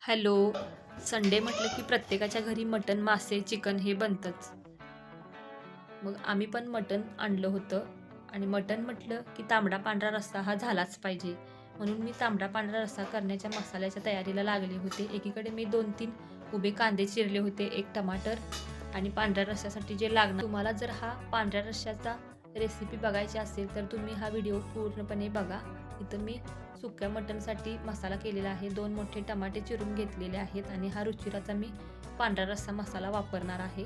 Hello. Sunday म्हटलं की प्रत्येकाच्या घरी मटण, मासे, चिकन हे बनतंच. मग आम्ही पण मटण आणलं होतं आणि मटण म्हटलं की तांबडा पांढरा रस्सा हा झालाच पाहिजे. म्हणून मी तांबडा पांढरा रस्सा करण्याच्या मसाल्याच्या तयारीला लागले होते. एकीकडे मी 2-3 उभे कांदे चिरले होते, 1 टमाटर आणि पांढऱ्या रस्स्यासाठी जे लागणार. तुम्हाला जर हा पांढऱ्या रस्स्याचा रेसिपी बघायची असेल तर तुम्ही हा व्हिडिओ पूर्णपणे बघा. इथं मी सुक्या मटणसाठी मसाला केलेला आहे. 2 मोठे टमाटे चिरून घेतलेले आहेत आणि हा रुचिराचा मी पांढरा रस्सा मसाला वापरणार आहे.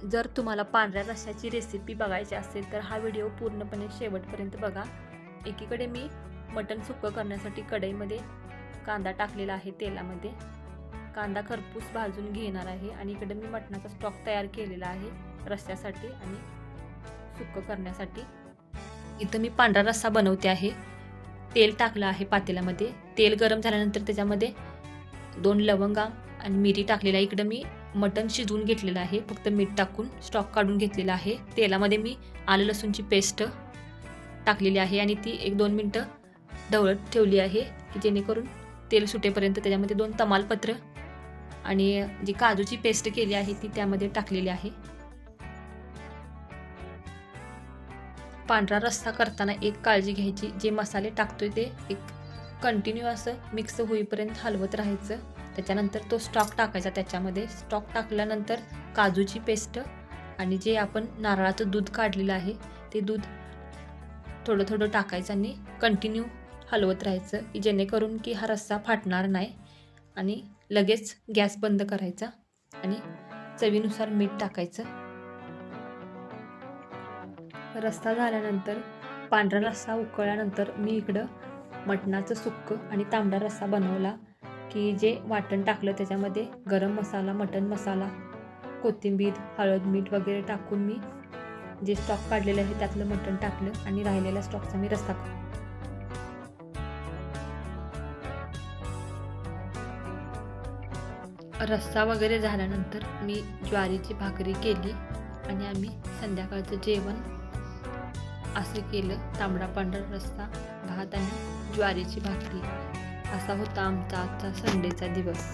जर तुम्हाला पांढऱ्या रस्स्याची रेसिपी बघायची असेल तर हा व्हिडिओ पूर्णपणे शेवटपर्यंत बघा. एकीकडे मी मटण सुक्कं करण्यासाठी कढईमध्ये कांदा टाकलेला आहे तेलामध्ये. कांदा खरपूस भाजून घेणार आहे आणि इकडे मी मटणाचा स्टॉक तयार केलेला आहे रस्स्यासाठी आणि सुक्कं करण्यासाठी. इथं मी पांढरा रस्सा बनवते आहे. तेल टाकलं आहे पातेल्यामध्ये. तेल गरम झाल्यानंतर त्याच्यामध्ये 2 लवंगा आणि मिरी टाकलेला आहे. इकडं मी मटण शिजवून घेतलेलं आहे, फक्त मीठ टाकून स्टॉक काढून घेतलेला आहे. तेलामध्ये मी आलं लसूणची पेस्ट टाकलेली आहे आणि ती 1-2 मिनटं ढवळत ठेवली आहे की जेणेकरून तेल सुटेपर्यंत. त्याच्यामध्ये 2 तमालपत्र आणि जी काजूची पेस्ट केली आहे ती त्यामध्ये टाकलेली आहे. पांढरा रस्सा करताना एक काळजी घ्यायची, जे मसाले टाकतोय ते एक कंटिन्यू असं मिक्स होईपर्यंत हलवत राहायचं. त्याच्यानंतर तो स्टॉक टाकायचा त्याच्यामध्ये. स्टॉक टाकल्यानंतर काजूची पेस्ट आणि जे आपण नारळाचं दूध काढलेलं आहे ते दूध थोडं थोडं टाकायचं आणि कंटिन्यू हलवत राहायचं की जेणेकरून की हा रस्सा फाटणार नाही. आणि लगेच गॅस बंद करायचा आणि चवीनुसार मीठ टाकायचं. रस्सा झाल्यानंतर पांढरा रस्सा उकळल्यानंतर मी इकडं मटणाचं सुक्कं आणि तांबडा रस्सा बनवला की जे वाटण टाकलं त्याच्यामध्ये गरम मसाला, मटण मसाला, कोथिंबीर, हळद, मीठ वगैरे टाकून मी जे स्टॉक काढलेलं आहे त्यातलं मटण टाकलं आणि राहिलेल्या स्टॉकचा मी रस्सा. रस्सा वगैरे झाल्यानंतर मी ज्वारीची भाकरी केली आणि आम्ही संध्याकाळचं जेवण असं केलं. तांबडा पांढरा रस्सा, भात आणि ज्वारीची भाकरी. असा होता आमचा आजचा संडेचा दिवस.